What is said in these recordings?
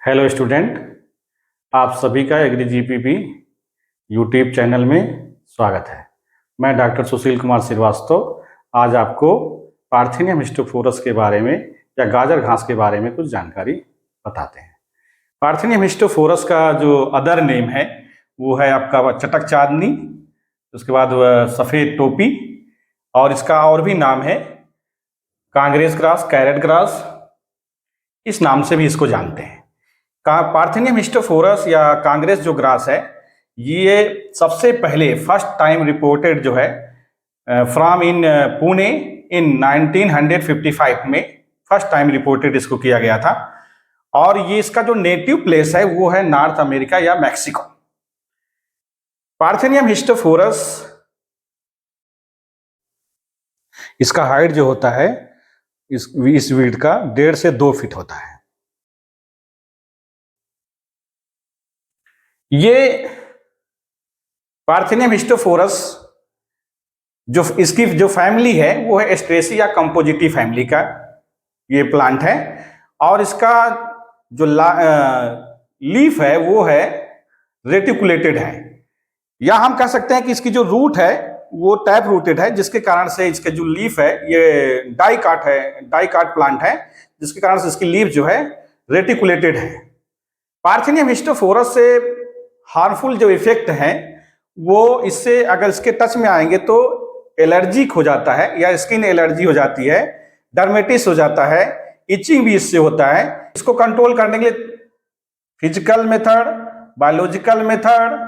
Hello student, आप सभी का एग्री जीपीपी यूट्यूब चैनल में स्वागत है। मैं डॉक्टर सुशील कुमार श्रीवास्तव आज आपको पार्थिनियम हिस्टोफोरस के बारे में या गाजर घास के बारे में कुछ जानकारी बताते हैं। पार्थिनियम हिस्टोफोरस का जो अदर नेम है वो है आपका चटक चांदनी, उसके बाद सफ़ेद टोपी, और इसका और भी नाम है कांग्रेस ग्रास, कैरेट ग्रास, इस नाम से भी इसको जानते हैं। पार्थिनियम हिस्टोफोरस या कांग्रेस जो ग्रास है, ये सबसे पहले फर्स्ट टाइम रिपोर्टेड जो है फ्रॉम इन पुणे इन 1955 में फर्स्ट टाइम रिपोर्टेड इसको किया गया था। और ये इसका जो नेटिव प्लेस है वो है नॉर्थ अमेरिका या मैक्सिको। पार्थिनियम हिस्टोफोरस, इसका हाइट जो होता है इस वीड का 1.5 से 2 फीट होता है। ये पार्थिनियम हिस्टोफोरस जो इसकी जो फैमिली है वो है एस्ट्रेसिया कंपोजिटी फैमिली का ये प्लांट है। और इसका जो लीफ है वो है रेटिकुलेटेड है, या हम कह सकते हैं कि इसकी जो रूट है वो टैप रूटेड है, जिसके कारण से इसके जो लीफ है ये डाइकाट प्लांट है, जिसके कारण से इसकी लीफ जो है रेटिकुलेटेड है। पार्थिनियम हिस्टोफोरस से हार्मफुल जो इफेक्ट हैं वो इससे अगर इसके टच में आएंगे तो एलर्जिक हो जाता है, या स्किन एलर्जी हो जाती है, डर्मेटिस हो जाता है, इचिंग भी इससे होता है। इसको कंट्रोल करने के लिए physical method, biological method,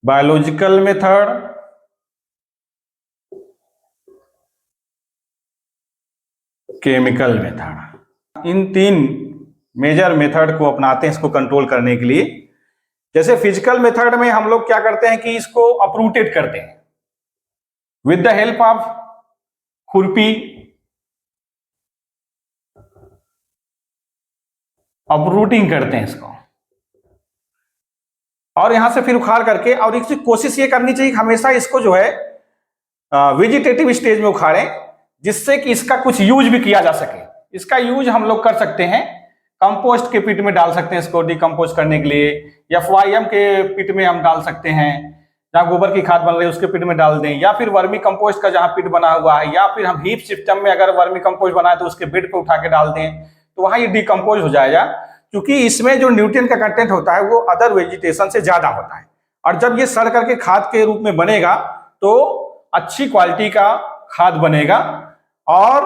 biological method, chemical method, इन 3 मेजर मेथड को अपनाते हैं इसको कंट्रोल करने के लिए। जैसे फिजिकल मेथड में हम लोग क्या करते हैं कि इसको अपरूटेड करते हैं विद द हेल्प ऑफ खुरपी, अपरूटिंग करते हैं इसको, और यहां से फिर उखाड़ करके, और इसकी कोशिश ये करनी चाहिए कि हमेशा इसको जो है वेजिटेटिव स्टेज में उखाड़ें, जिससे कि इसका कुछ यूज भी किया जा सके। इसका यूज हम लोग कर सकते हैं, कंपोस्ट के पिट में डाल सकते हैं इसको डिकम्पोज करने के लिए, या FYM के पिट में हम डाल सकते हैं, जहां गोबर की खाद बन रही है उसके पिट में डाल दें, या फिर वर्मी कंपोस्ट का जहां पिट बना हुआ है, या फिर हम हीप सिस्टम में अगर वर्मी कंपोस्ट बनाए तो उसके बेड पे उठा के डाल दें, तो वहां ये डिकम्पोज हो जाएगा। क्योंकि इसमें जो न्यूट्रिएंट का कंटेंट होता है वो अदर वेजिटेशन से ज्यादा होता है, और जब ये सड़ करके खाद के रूप में बनेगा तो अच्छी क्वालिटी का खाद बनेगा। और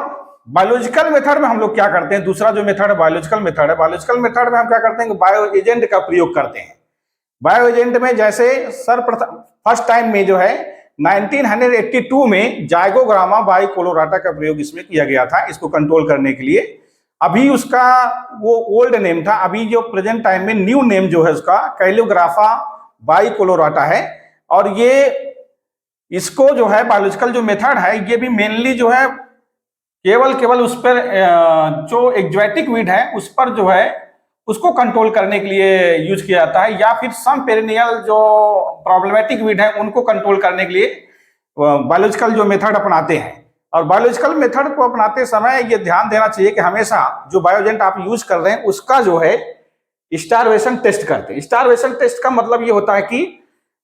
बायोलॉजिकल मेथड में हम लोग क्या करते हैं, दूसरा जो मेथड है बायोलॉजिकल मेथड है। बायोलॉजिकल मेथड में हम क्या करते हैं कि बायो एजेंट का प्रयोग करते हैं। बायो एजेंट में जैसे सर्वप्रथम फर्स्ट टाइम में जो है 1982 में जाइगोग्रामा बाइकोलोराटा का प्रयोग इसमें किया गया था, इसको कंट्रोल करने के लिए। अभी उसका वो ओल्ड नेम था, अभी जो प्रेजेंट टाइम में न्यू नेम जो है उसका कैलोग्राफा बाइकोलोराटा है। और ये इसको जो है बायोलॉजिकल जो मेथड है ये भी मेनली जो है केवल उस पर जो एक्जोटिक वीड है उस पर जो है उसको कंट्रोल करने के लिए यूज किया जाता है, या फिर सम पेरिनियल जो प्रॉब्लमेटिक वीड है उनको कंट्रोल करने के लिए बायोलॉजिकल जो मेथड अपनाते हैं। और बायोलॉजिकल मेथड को अपनाते समय ये ध्यान देना चाहिए कि हमेशा जो बायोजेंट आप यूज कर रहे हैं उसका जो है स्टारवेशन टेस्ट करते हैं। स्टारवेशन टेस्ट का मतलब ये होता है कि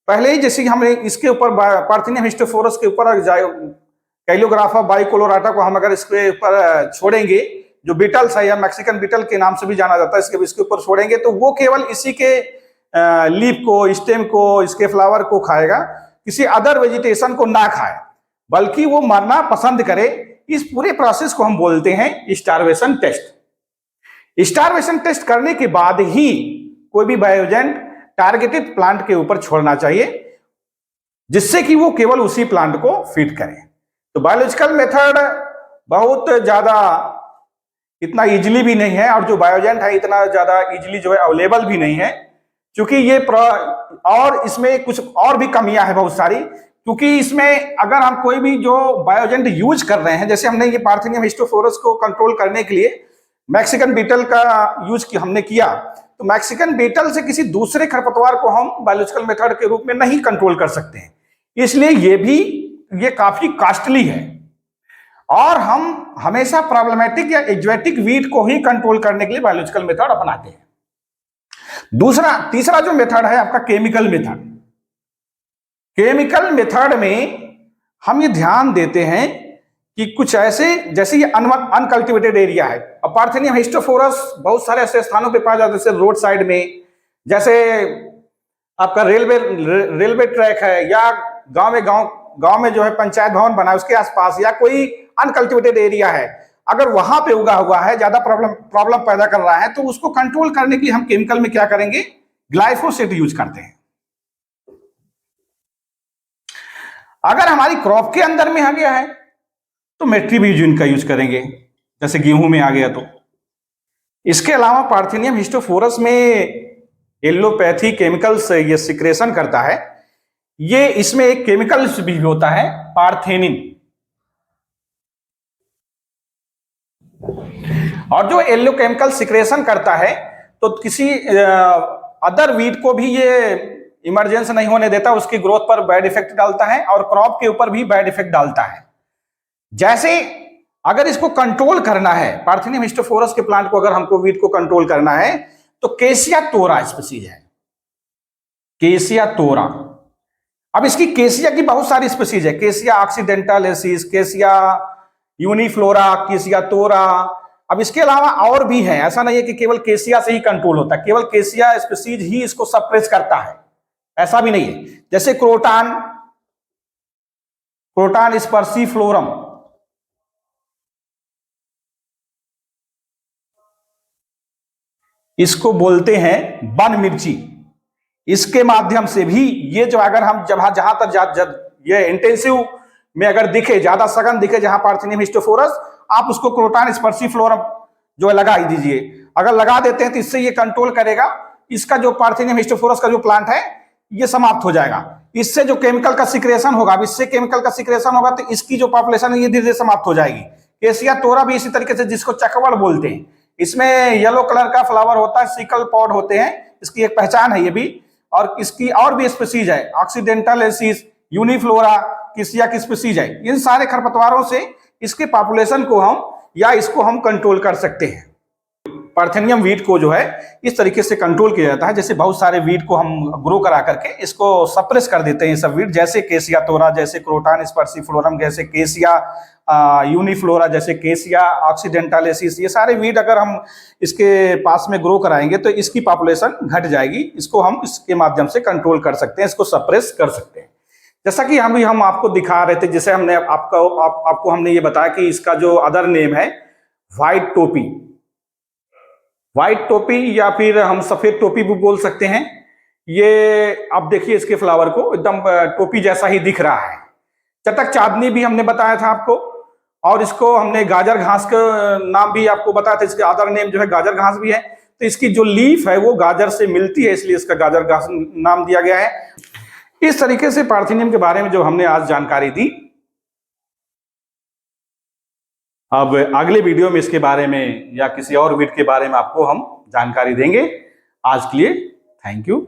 पहले ही जैसे हमने इसके ऊपर पार्थिनियम हिस्टोफोरस के ऊपर कैलोग्राफा बाइकोलोराटा को हम अगर इसके ऊपर छोड़ेंगे, जो बीटल्स है या मैक्सिकन बीटल के नाम से भी जाना जाता है, इसके ऊपर छोड़ेंगे तो वो केवल इसी के लीफ को, स्टेम को, इसके फ्लावर को खाएगा, किसी अदर वेजिटेशन को ना खाए, बल्कि वो मरना पसंद करे। इस पूरे प्रोसेस को हम बोलते हैं स्टारवेशन टेस्ट। स्टारवेशन टेस्ट करने के बाद ही कोई भी बायोजेंट टारगेटेड प्लांट के ऊपर छोड़ना चाहिए, जिससे कि वो केवल उसी प्लांट को फीड करे। तो बायोलॉजिकल मेथड बहुत ज्यादा इतना इजीली भी नहीं है, और जो बायोजेंट है इतना ज्यादा इजीली जो है अवेलेबल भी नहीं है, क्योंकि ये और इसमें कुछ और भी कमियां हैं बहुत सारी। क्योंकि इसमें अगर हम कोई भी जो बायोजेंट यूज कर रहे हैं, जैसे हमने ये पार्थिनियम हिस्टोफोरस को कंट्रोल करने के लिए मैक्सिकन बीटल का यूज हमने किया, तो मैक्सिकन बीटल से किसी दूसरे खरपतवार को हम बायोलॉजिकल मेथड के रूप में नहीं कंट्रोल कर सकते हैं। इसलिए ये काफी कॉस्टली है और हम हमेशा प्रॉब्लमेटिक या एक्जोटिक वीट को ही कंट्रोल करने के लिए बायोलॉजिकल मेथड अपनाते हैं। तीसरा जो मेथड है आपका केमिकल मेथड। केमिकल मेथड में हम ये ध्यान देते हैं कि कुछ ऐसे, जैसे ये अनकल्टिवेटेड एरिया है, पार्थेनियम हिस्टोफोरस बहुत सारे ऐसे स्थानों पे पाया जाता है, जैसे रोड साइड में, जैसे आपका रेलवे ट्रैक है, या गांव में जो है पंचायत भवन बना है उसके आसपास, या कोई अनकल्टिवेटेड एरिया है, अगर वहां पे उगा हुआ है, ज्यादा प्रॉब्लम पैदा कर रहा है, तो उसको कंट्रोल करने के लिए हम केमिकल में क्या करेंगे, ग्लाइफोसेट यूज करते हैं। अगर हमारी क्रॉप के अंदर में आ गया है तो मेट्रीब्यूजिन का यूज करेंगे, जैसे गेहूं में आ गया तो। इसके अलावा पार्थेनियम हिस्टोफोरस में एलोपैथी केमिकल्स ये सिक्रेशन करता है, ये इसमें एक केमिकल भी होता है पार्थेनिन, और जो येलो केमिकल सिक्रेशन करता है तो किसी अदर वीट को भी ये इमरजेंस नहीं होने देता, उसकी ग्रोथ पर बैड इफेक्ट डालता है और क्रॉप के ऊपर भी बैड इफेक्ट डालता है। जैसे अगर इसको कंट्रोल करना है, पार्थेनियम हिस्टोफोरस के प्लांट को अगर हमको वीट को कंट्रोल करना है, तो केसिया तोरा स्पीसीज है, केसिया तोरा। अब इसकी केसिया की बहुत सारी स्पीसीज है, केसिया ऑक्सीडेंटालेसिस, केसिया यूनिफ्लोरा, केसिया तोरा। अब इसके अलावा और भी है, ऐसा नहीं है कि केवल केसिया से ही कंट्रोल होता है, केवल केसिया स्पीसीज ही इसको सप्रेस करता है, ऐसा भी नहीं है। जैसे क्रोटान स्पर्सीफ्लोरम, इसको बोलते हैं वन मिर्ची। इसके माध्यम से भी ये जो, अगर हम जहां तक ये इंटेंसिव में अगर दिखे, ज्यादा सघन दिखे जहां पार्थेनियम हिस्टोफोरस, आप उसको क्रोटान स्पर्सीफ्लोरम जो है लगा ही दीजिए। अगर लगा देते हैं तो इससे ये कंट्रोल करेगा, इसका जो पार्थेनियम हिस्टोफोरस का जो प्लांट है ये समाप्त हो जाएगा। इससे जो केमिकल का सिक्रेशन होगा, अब इससे केमिकल का सिक्रेशन होगा तो इसकी जो पॉपुलेशन है ये धीरे धीरे समाप्त हो जाएगी। केसिया तोरा भी इसी तरीके से, जिसको चकवड़ बोलते हैं, इसमें येलो कलर का फ्लावर होता है, सिकल पॉड होते हैं, इसकी एक पहचान है ये भी। और इसकी और भी स्पीसीज है, ऑक्सीडेंटालेसिस, यूनिफ्लोरा, केसिया की स्पीसीज है। इन सारे खरपतवारों से इसके पॉपुलेशन को हम कंट्रोल कर सकते हैं। पार्थेनियम वीट को जो है इस तरीके से कंट्रोल किया जाता है, जैसे बहुत सारे वीट को हम ग्रो करा करके इसको सप्रेस कर देते हैं, सब वीट, जैसे केसिया तोरा, जैसे क्रोटान स्पर्सीफ्लोरम, जैसे केसिया यूनिफ्लोरा, जैसे केसिया ऑक्सीडेंटालेसिस। ये सारे वीट अगर हम इसके पास में ग्रो कराएंगे तो इसकी पॉपुलेशन घट जाएगी, इसको हम इसके माध्यम से कंट्रोल कर सकते हैं, इसको सप्रेस कर सकते हैं। जैसा कि हम आपको दिखा रहे थे, जैसे हमने आपको हमने ये बताया कि इसका जो अदर नेम है व्हाइट टोपी या फिर हम सफेद टोपी भी बोल सकते हैं। ये आप देखिए इसके फ्लावर को, एकदम टोपी जैसा ही दिख रहा है। चटक चांदनी भी हमने बताया था आपको, और इसको हमने गाजर घास का नाम भी आपको बताया था, इसके अदर नेम जो है गाजर घास भी है। तो इसकी जो लीफ है वो गाजर से मिलती है, इसलिए इसका गाजर घास नाम दिया गया है। इस तरीके से पार्थेनियम के बारे में जो हमने आज जानकारी दी, अब अगले वीडियो में इसके बारे में या किसी और वीट के बारे में आपको हम जानकारी देंगे। आज के लिए थैंक यू।